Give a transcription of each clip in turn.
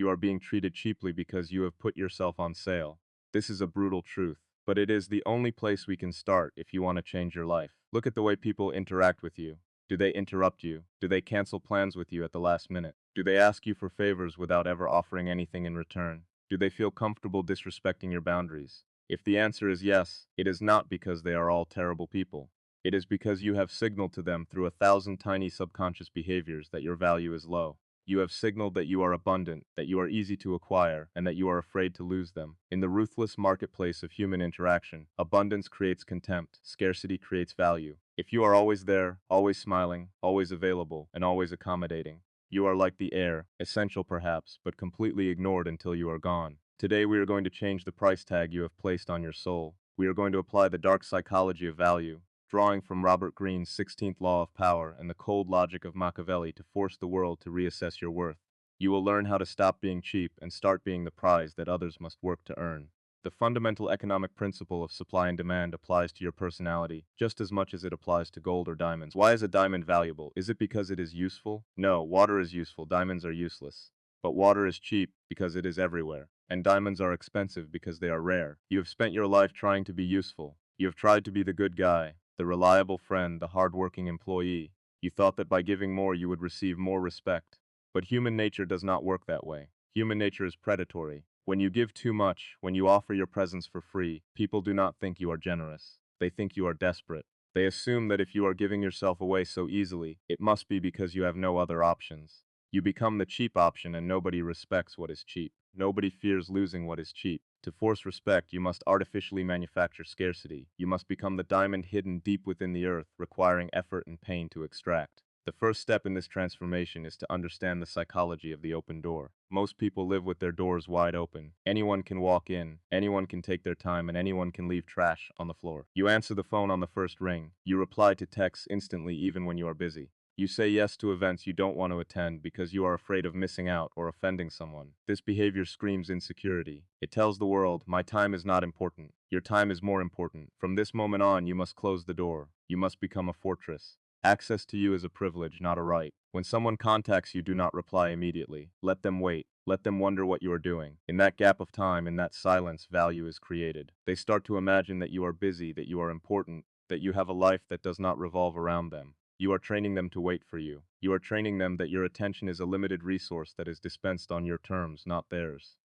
You are being treated cheaply because you have put yourself on sale. This is a brutal truth, but it is the only place we can start if you want to change your life. Look at the way people interact with you. Do they interrupt you? Do they cancel plans with you at the last minute? Do they ask you for favors without ever offering anything in return? Do they feel comfortable disrespecting your boundaries? If the answer is yes, it is not because they are all terrible people. It is because you have signaled to them through 1,000 tiny subconscious behaviors that your value is low. You have signaled that you are abundant, that you are easy to acquire, and that you are afraid to lose them. In the ruthless marketplace of human interaction, abundance creates contempt, scarcity creates value. If you are always there, always smiling, always available, and always accommodating, you are like the air, essential perhaps, but completely ignored until you are gone. Today we are going to change the price tag you have placed on your soul. We are going to apply the dark psychology of value, drawing from Robert Greene's 16th law of power and the cold logic of Machiavelli to force the world to reassess your worth. You will learn how to stop being cheap and start being the prize that others must work to earn. The fundamental economic principle of supply and demand applies to your personality just as much as it applies to gold or diamonds. Why is a diamond valuable? Is it because it is useful? No, water is useful, diamonds are useless. But water is cheap because it is everywhere, and diamonds are expensive because they are rare. You have spent your life trying to be useful. You have tried to be the good guy, the reliable friend, the hardworking employee. You thought that by giving more you would receive more respect. But human nature does not work that way. Human nature is predatory. When you give too much, when you offer your presence for free, people do not think you are generous. They think you are desperate. They assume that if you are giving yourself away so easily, it must be because you have no other options. You become the cheap option and nobody respects what is cheap. Nobody fears losing what is cheap. To force respect, you must artificially manufacture scarcity. You must become the diamond hidden deep within the earth, requiring effort and pain to extract. The first step in this transformation is to understand the psychology of the open door. Most people live with their doors wide open. Anyone can walk in, anyone can take their time, and anyone can leave trash on the floor. You answer the phone on the first ring. You reply to texts instantly even when you are busy. You say yes to events you don't want to attend because you are afraid of missing out or offending someone. This behavior screams insecurity. It tells the world, my time is not important. Your time is more important. From this moment on, you must close the door. You must become a fortress. Access to you is a privilege, not a right. When someone contacts you, do not reply immediately. Let them wait. Let them wonder what you are doing. In that gap of time, in that silence, value is created. They start to imagine that you are busy, that you are important, that you have a life that does not revolve around them. You are training them to wait for you. You are training them that your attention is a limited resource that is dispensed on your terms, not theirs.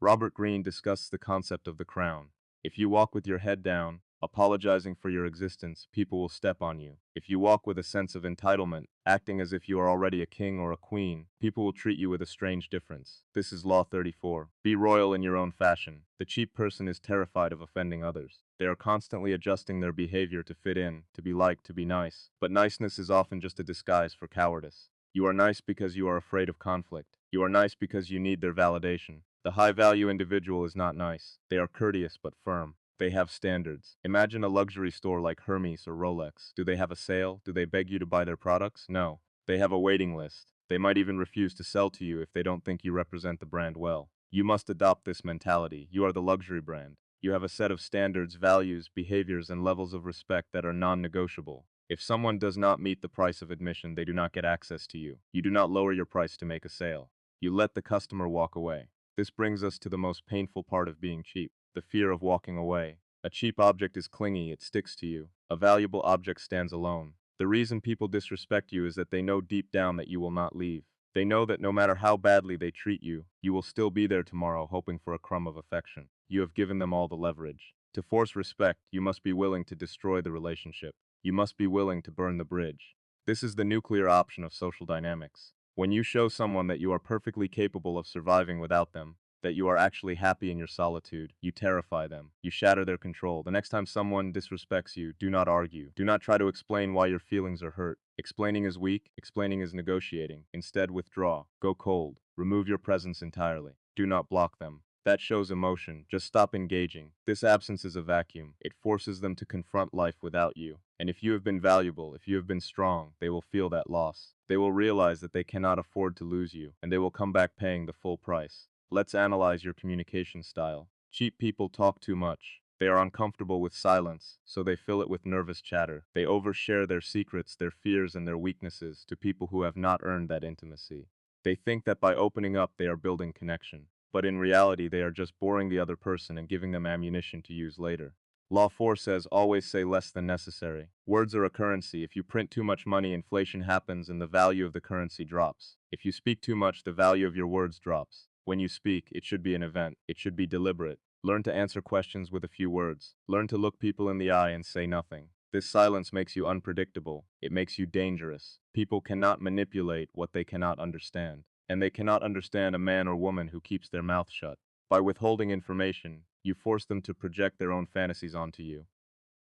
Robert Greene discusses the concept of the crown. If you walk with your head down, apologizing for your existence, people will step on you. If you walk with a sense of entitlement, acting as if you are already a king or a queen, people will treat you with a strange difference. This is Law 34. Be royal in your own fashion. The cheap person is terrified of offending others. They are constantly adjusting their behavior to fit in, to be liked, to be nice. But niceness is often just a disguise for cowardice. You are nice because you are afraid of conflict. You are nice because you need their validation. The high-value individual is not nice. They are courteous but firm. They have standards. Imagine a luxury store like Hermes or Rolex. Do they have a sale? Do they beg you to buy their products? No. They have a waiting list. They might even refuse to sell to you if they don't think you represent the brand well. You must adopt this mentality. You are the luxury brand. You have a set of standards, values, behaviors, and levels of respect that are non-negotiable. If someone does not meet the price of admission, they do not get access to you. You do not lower your price to make a sale. You let the customer walk away. This brings us to the most painful part of being cheap. The fear of walking away. A cheap object is clingy, it sticks to you. A valuable object stands alone. The reason people disrespect you is that they know deep down that you will not leave. They know that no matter how badly they treat you, you will still be there tomorrow hoping for a crumb of affection. You have given them all the leverage. To force respect, you must be willing to destroy the relationship. You must be willing to burn the bridge. This is the nuclear option of social dynamics. When you show someone that you are perfectly capable of surviving without them, that you are actually happy in your solitude, you terrify them. You shatter their control. The next time someone disrespects you, do not argue. Do not try to explain why your feelings are hurt. Explaining is weak. Explaining is negotiating. Instead, withdraw. Go cold. Remove your presence entirely. Do not block them. That shows emotion. Just stop engaging. This absence is a vacuum. It forces them to confront life without you. And if you have been valuable, if you have been strong, they will feel that loss. They will realize that they cannot afford to lose you, and they will come back paying the full price. Let's analyze your communication style. Cheap people talk too much. They are uncomfortable with silence, so they fill it with nervous chatter. They overshare their secrets, their fears, and their weaknesses to people who have not earned that intimacy. They think that by opening up they are building connection. But in reality they are just boring the other person and giving them ammunition to use later. Law 4 says always say less than necessary. Words are a currency. If you print too much money, inflation happens and the value of the currency drops. If you speak too much, the value of your words drops. When you speak, it should be an event. It should be deliberate. Learn to answer questions with a few words. Learn to look people in the eye and say nothing. This silence makes you unpredictable. It makes you dangerous. People cannot manipulate what they cannot understand. And they cannot understand a man or woman who keeps their mouth shut. By withholding information, you force them to project their own fantasies onto you.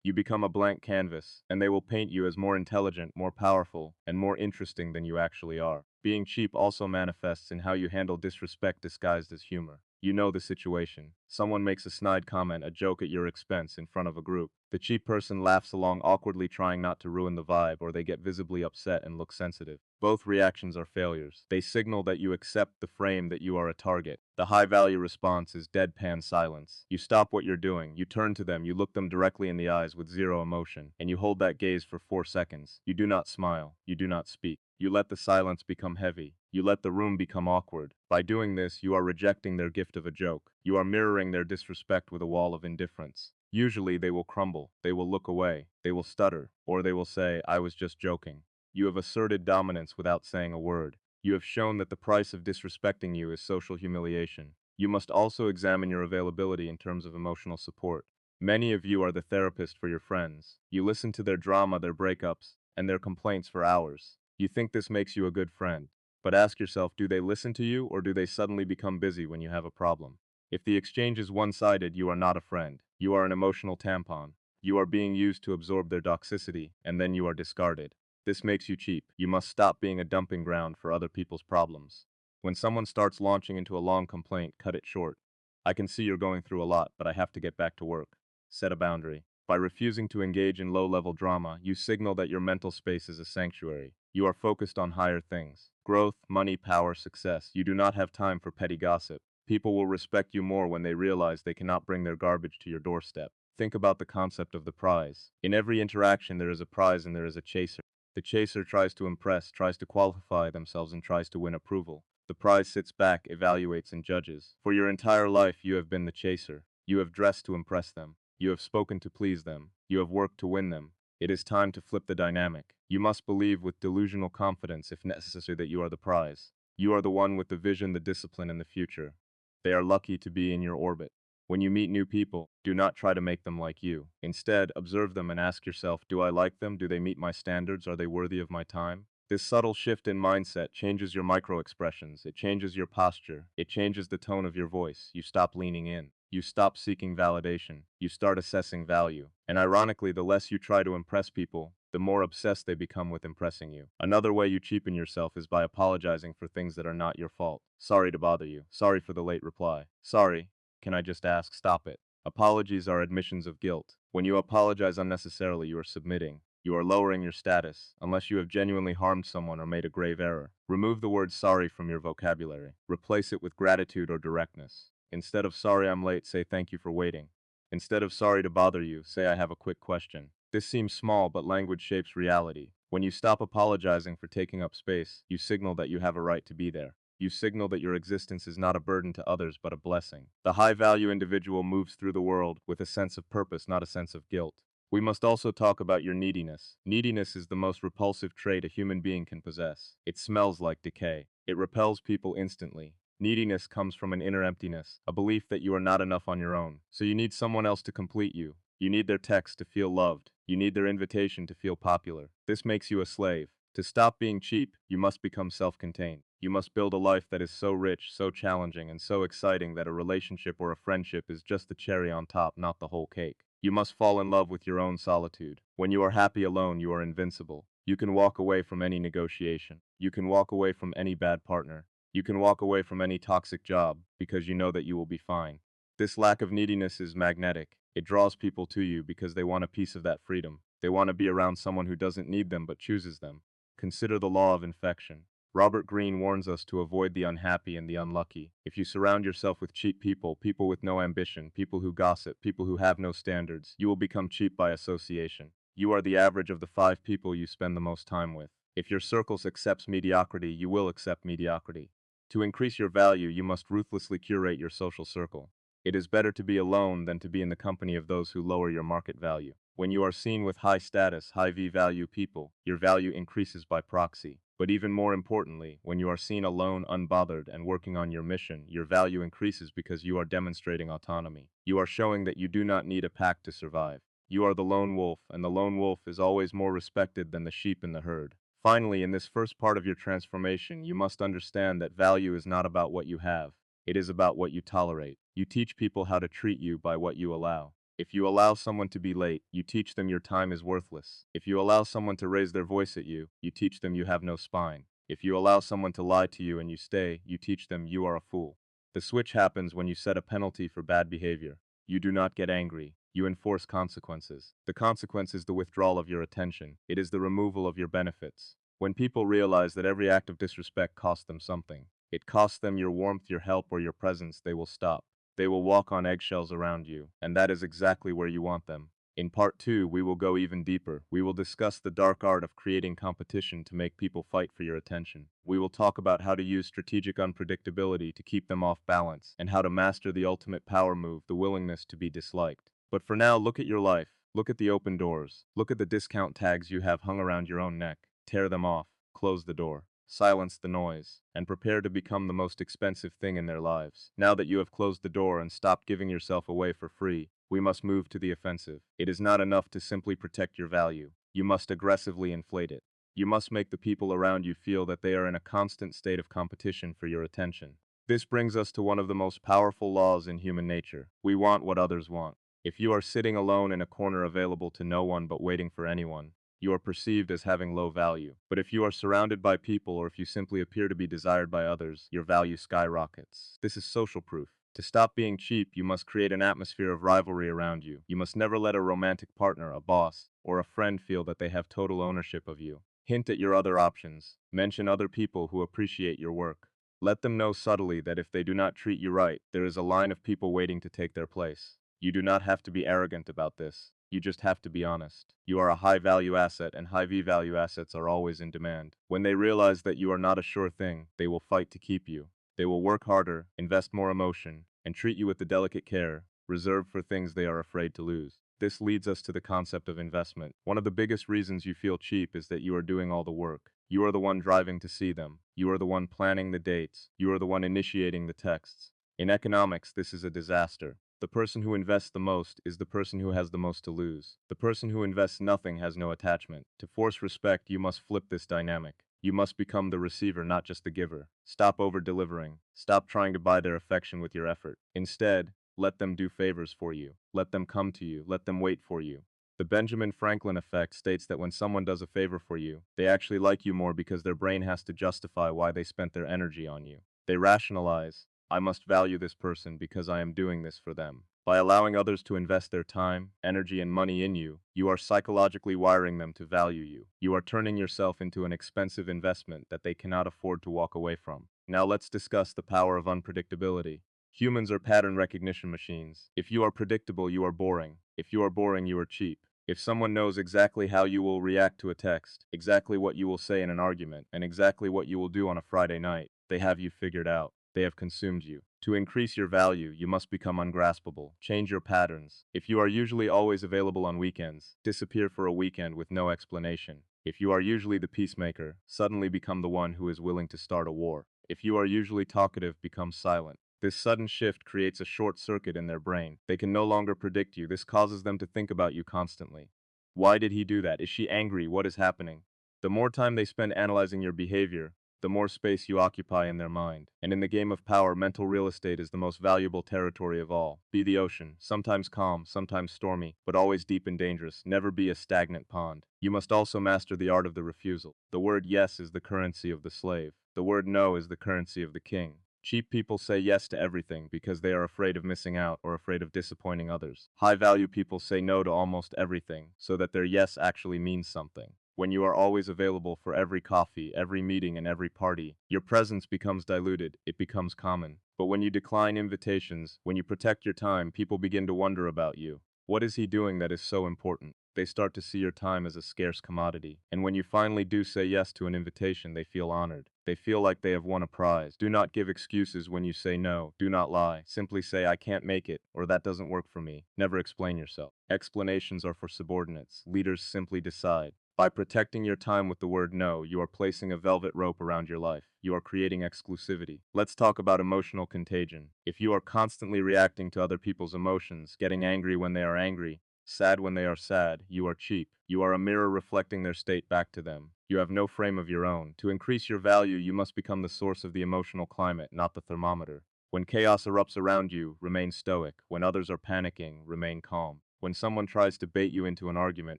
You become a blank canvas, and they will paint you as more intelligent, more powerful, and more interesting than you actually are. Being cheap also manifests in how you handle disrespect disguised as humor. You know the situation. Someone makes a snide comment, a joke at your expense in front of a group. The cheap person laughs along awkwardly, trying not to ruin the vibe, or they get visibly upset and look sensitive. Both reactions are failures. They signal that you accept the frame that you are a target. The high-value response is deadpan silence. You stop what you're doing, you turn to them, you look them directly in the eyes with zero emotion, and you hold that gaze for 4 seconds. You do not smile. You do not speak. You let the silence become heavy. You let the room become awkward. By doing this, you are rejecting their gift of a joke. You are mirroring their disrespect with a wall of indifference. Usually they will crumble, they will look away, they will stutter, or they will say, "I was just joking." You have asserted dominance without saying a word. You have shown that the price of disrespecting you is social humiliation. You must also examine your availability in terms of emotional support. Many of you are the therapist for your friends. You listen to their drama, their breakups, and their complaints for hours. You think this makes you a good friend. But ask yourself, do they listen to you, or do they suddenly become busy when you have a problem? If the exchange is one-sided, you are not a friend. You are an emotional tampon. You are being used to absorb their toxicity, and then you are discarded. This makes you cheap. You must stop being a dumping ground for other people's problems. When someone starts launching into a long complaint, cut it short. I can see you're going through a lot, but I have to get back to work. Set a boundary. By refusing to engage in low-level drama, you signal that your mental space is a sanctuary. You are focused on higher things. Growth, money, power, success. You do not have time for petty gossip. People will respect you more when they realize they cannot bring their garbage to your doorstep. Think about the concept of the prize. In every interaction there is a prize and there is a chaser. The chaser tries to impress, tries to qualify themselves, and tries to win approval. The prize sits back, evaluates, and judges. For your entire life you have been the chaser. You have dressed to impress them. You have spoken to please them. You have worked to win them. It is time to flip the dynamic. You must believe with delusional confidence, if necessary, that you are the prize. You are the one with the vision, the discipline, and the future. They are lucky to be in your orbit. When you meet new people, do not try to make them like you. Instead, observe them and ask yourself, do I like them? Do they meet my standards? Are they worthy of my time? This subtle shift in mindset changes your micro-expressions. It changes your posture. It changes the tone of your voice. You stop leaning in. You stop seeking validation. You start assessing value. And ironically, the less you try to impress people, the more obsessed they become with impressing you. Another way you cheapen yourself is by apologizing for things that are not your fault. Sorry to bother you. Sorry for the late reply. Sorry. Can I just ask? Stop it. Apologies are admissions of guilt. When you apologize unnecessarily, you are submitting. You are lowering your status, unless you have genuinely harmed someone or made a grave error. Remove the word sorry from your vocabulary. Replace it with gratitude or directness. Instead of sorry I'm late, say thank you for waiting. Instead of sorry to bother you, say I have a quick question. This seems small, but language shapes reality. When you stop apologizing for taking up space, you signal that you have a right to be there. You signal that your existence is not a burden to others but a blessing. The high-value individual moves through the world with a sense of purpose, not a sense of guilt. We must also talk about your neediness. Neediness is the most repulsive trait a human being can possess. It smells like decay. It repels people instantly. Neediness comes from an inner emptiness, a belief that you are not enough on your own. So you need someone else to complete you. You need their text to feel loved. You need their invitation to feel popular. This makes you a slave. To stop being cheap, you must become self-contained. You must build a life that is so rich, so challenging, and so exciting that a relationship or a friendship is just the cherry on top, not the whole cake. You must fall in love with your own solitude. When you are happy alone, you are invincible. You can walk away from any negotiation. You can walk away from any bad partner. You can walk away from any toxic job because you know that you will be fine. This lack of neediness is magnetic. It draws people to you because they want a piece of that freedom. They want to be around someone who doesn't need them but chooses them. Consider the law of infection. Robert Greene warns us to avoid the unhappy and the unlucky. If you surround yourself with cheap people, people with no ambition, people who gossip, people who have no standards, you will become cheap by association. You are the average of the 5 people you spend the most time with. If your circle accepts mediocrity, you will accept mediocrity. To increase your value, you must ruthlessly curate your social circle. It is better to be alone than to be in the company of those who lower your market value. When you are seen with high status, high V-value people, your value increases by proxy. But even more importantly, when you are seen alone, unbothered, and working on your mission, your value increases because you are demonstrating autonomy. You are showing that you do not need a pack to survive. You are the lone wolf, and the lone wolf is always more respected than the sheep in the herd. Finally, in this first part of your transformation, you must understand that value is not about what you have. It is about what you tolerate. You teach people how to treat you by what you allow. If you allow someone to be late, you teach them your time is worthless. If you allow someone to raise their voice at you, you teach them you have no spine. If you allow someone to lie to you and you stay, you teach them you are a fool. The switch happens when you set a penalty for bad behavior. You do not get angry. You enforce consequences. The consequence is the withdrawal of your attention. It is the removal of your benefits. When people realize that every act of disrespect costs them something, it costs them your warmth, your help, or your presence, they will stop. They will walk on eggshells around you, and that is exactly where you want them. In part 2, we will go even deeper. We will discuss the dark art of creating competition to make people fight for your attention. We will talk about how to use strategic unpredictability to keep them off balance, and how to master the ultimate power move, the willingness to be disliked. But for now, look at your life. Look at the open doors. Look at the discount tags you have hung around your own neck. Tear them off. Close the door. Silence the noise, and prepare to become the most expensive thing in their lives. Now that you have closed the door and stopped giving yourself away for free, we must move to the offensive. It is not enough to simply protect your value. You must aggressively inflate it. You must make the people around you feel that they are in a constant state of competition for your attention. This brings us to one of the most powerful laws in human nature. We want what others want. If you are sitting alone in a corner available to no one but waiting for anyone, you are perceived as having low value. But if you are surrounded by people or if you simply appear to be desired by others, your value skyrockets. This is social proof. To stop being cheap, you must create an atmosphere of rivalry around you. You must never let a romantic partner, a boss, or a friend feel that they have total ownership of you. Hint at your other options. Mention other people who appreciate your work. Let them know subtly that if they do not treat you right, there is a line of people waiting to take their place. You do not have to be arrogant about this. You just have to be honest. You are a high-value asset, and high V-value assets are always in demand. When they realize that you are not a sure thing, they will fight to keep you. They will work harder, invest more emotion, and treat you with the delicate care reserved for things they are afraid to lose. This leads us to the concept of investment. One of the biggest reasons you feel cheap is that you are doing all the work. You are the one driving to see them. You are the one planning the dates. You are the one initiating the texts. In economics, this is a disaster. The person who invests the most is the person who has the most to lose. The person who invests nothing has no attachment. To force respect, you must flip this dynamic. You must become the receiver, not just the giver. Stop over-delivering. Stop trying to buy their affection with your effort. Instead, let them do favors for you. Let them come to you. Let them wait for you. The Benjamin Franklin effect states that when someone does a favor for you, they actually like you more because their brain has to justify why they spent their energy on you. They rationalize, I must value this person because I am doing this for them. By allowing others to invest their time, energy, and money in you, you are psychologically wiring them to value you. You are turning yourself into an expensive investment that they cannot afford to walk away from. Now let's discuss the power of unpredictability. Humans are pattern recognition machines. If you are predictable, you are boring. If you are boring, you are cheap. If someone knows exactly how you will react to a text, exactly what you will say in an argument, and exactly what you will do on a Friday night, they have you figured out. They have consumed you. To increase your value, you must become ungraspable. Change your patterns. If you are usually always available on weekends, disappear for a weekend with no explanation. If you are usually the peacemaker, suddenly become the one who is willing to start a war. If you are usually talkative, become silent. This sudden shift creates a short circuit in their brain. They can no longer predict you. This causes them to think about you constantly. Why did he do that? Is she angry? What is happening? The more time they spend analyzing your behavior, the more space you occupy in their mind. And in the game of power, mental real estate is the most valuable territory of all. Be the ocean, sometimes calm, sometimes stormy, but always deep and dangerous. Never be a stagnant pond. You must also master the art of the refusal. The word yes is the currency of the slave. The word no is the currency of the king. Cheap people say yes to everything because they are afraid of missing out or afraid of disappointing others. High-value people say no to almost everything so that their yes actually means something. When you are always available for every coffee, every meeting, and every party, your presence becomes diluted, it becomes common. But when you decline invitations, when you protect your time, people begin to wonder about you. What is he doing that is so important? They start to see your time as a scarce commodity. And when you finally do say yes to an invitation, they feel honored. They feel like they have won a prize. Do not give excuses when you say no. Do not lie. Simply say, I can't make it, or that doesn't work for me. Never explain yourself. Explanations are for subordinates. Leaders simply decide. By protecting your time with the word no, you are placing a velvet rope around your life. You are creating exclusivity. Let's talk about emotional contagion. If you are constantly reacting to other people's emotions, getting angry when they are angry, sad when they are sad, you are cheap. You are a mirror reflecting their state back to them. You have no frame of your own. To increase your value, you must become the source of the emotional climate, not the thermometer. When chaos erupts around you, remain stoic. When others are panicking, remain calm. When someone tries to bait you into an argument,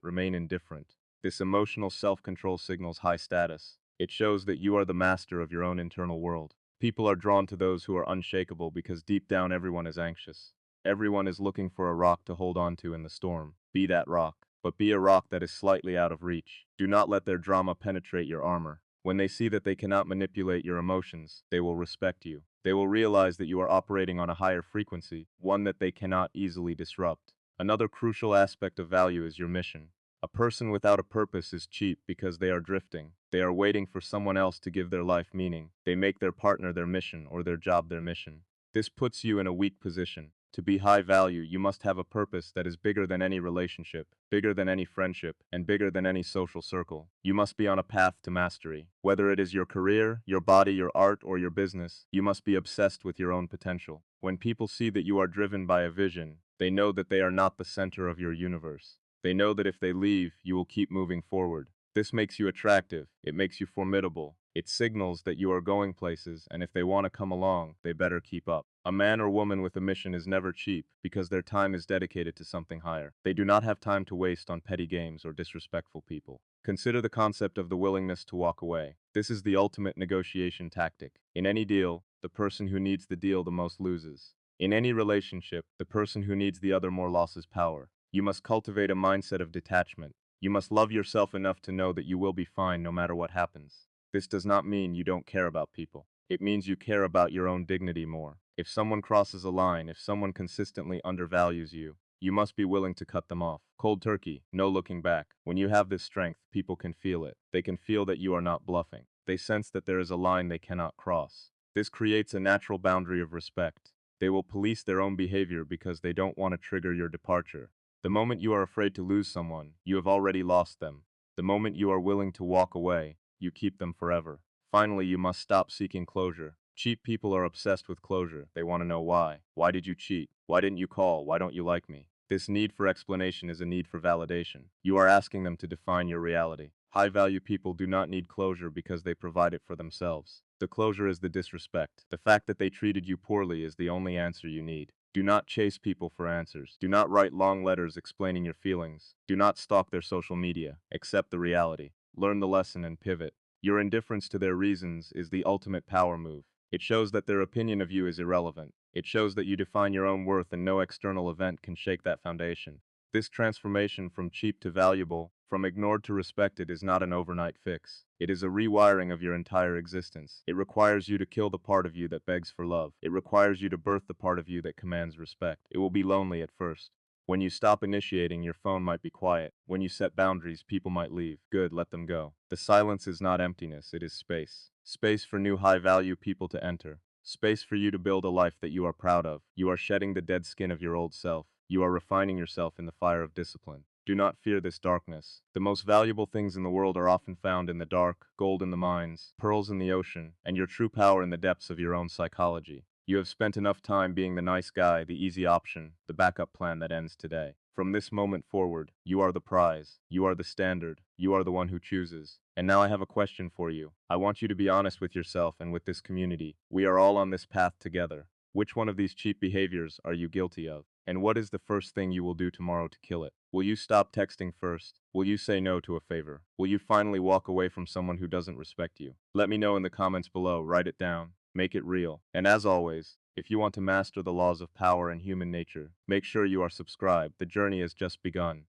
remain indifferent. This emotional self-control signals high status. It shows that you are the master of your own internal world. People are drawn to those who are unshakable because deep down everyone is anxious. Everyone is looking for a rock to hold on to in the storm. Be that rock, but be a rock that is slightly out of reach. Do not let their drama penetrate your armor. When they see that they cannot manipulate your emotions, they will respect you. They will realize that you are operating on a higher frequency, one that they cannot easily disrupt. Another crucial aspect of value is your mission. A person without a purpose is cheap because they are drifting. They are waiting for someone else to give their life meaning. They make their partner their mission or their job their mission. This puts you in a weak position. To be high value, you must have a purpose that is bigger than any relationship, bigger than any friendship, and bigger than any social circle. You must be on a path to mastery. Whether it is your career, your body, your art, or your business, you must be obsessed with your own potential. When people see that you are driven by a vision, they know that they are not the center of your universe. They know that if they leave, you will keep moving forward. This makes you attractive. It makes you formidable. It signals that you are going places, and if they want to come along, they better keep up. A man or woman with a mission is never cheap because their time is dedicated to something higher. They do not have time to waste on petty games or disrespectful people. Consider the concept of the willingness to walk away. This is the ultimate negotiation tactic. In any deal, the person who needs the deal the most loses. In any relationship, the person who needs the other more loses power. You must cultivate a mindset of detachment. You must love yourself enough to know that you will be fine no matter what happens. This does not mean you don't care about people. It means you care about your own dignity more. If someone crosses a line, if someone consistently undervalues you, you must be willing to cut them off. Cold turkey, no looking back. When you have this strength, people can feel it. They can feel that you are not bluffing. They sense that there is a line they cannot cross. This creates a natural boundary of respect. They will police their own behavior because they don't want to trigger your departure. The moment you are afraid to lose someone, you have already lost them. The moment you are willing to walk away, you keep them forever. Finally, you must stop seeking closure. Cheap people are obsessed with closure. They want to know why. Why did you cheat? Why didn't you call? Why don't you like me? This need for explanation is a need for validation. You are asking them to define your reality. High-value people do not need closure because they provide it for themselves. The closure is the disrespect. The fact that they treated you poorly is the only answer you need. Do not chase people for answers. Do not write long letters explaining your feelings. Do not stalk their social media. Accept the reality. Learn the lesson and pivot. Your indifference to their reasons is the ultimate power move. It shows that their opinion of you is irrelevant. It shows that you define your own worth and no external event can shake that foundation. This transformation from cheap to valuable, from ignored to respected is not an overnight fix. It is a rewiring of your entire existence. It requires you to kill the part of you that begs for love. It requires you to birth the part of you that commands respect. It will be lonely at first. When you stop initiating, your phone might be quiet. When you set boundaries, people might leave. Good, let them go. The silence is not emptiness, it is space. Space for new high-value people to enter. Space for you to build a life that you are proud of. You are shedding the dead skin of your old self. You are refining yourself in the fire of discipline. Do not fear this darkness. The most valuable things in the world are often found in the dark, gold in the mines, pearls in the ocean, and your true power in the depths of your own psychology. You have spent enough time being the nice guy, the easy option, the backup plan that ends today. From this moment forward, you are the prize. You are the standard. You are the one who chooses. And now I have a question for you. I want you to be honest with yourself and with this community. We are all on this path together. Which one of these cheap behaviors are you guilty of? And what is the first thing you will do tomorrow to kill it? Will you stop texting first? Will you say no to a favor? Will you finally walk away from someone who doesn't respect you? Let me know in the comments below. Write it down. Make it real. And as always, if you want to master the laws of power and human nature, make sure you are subscribed. The journey has just begun.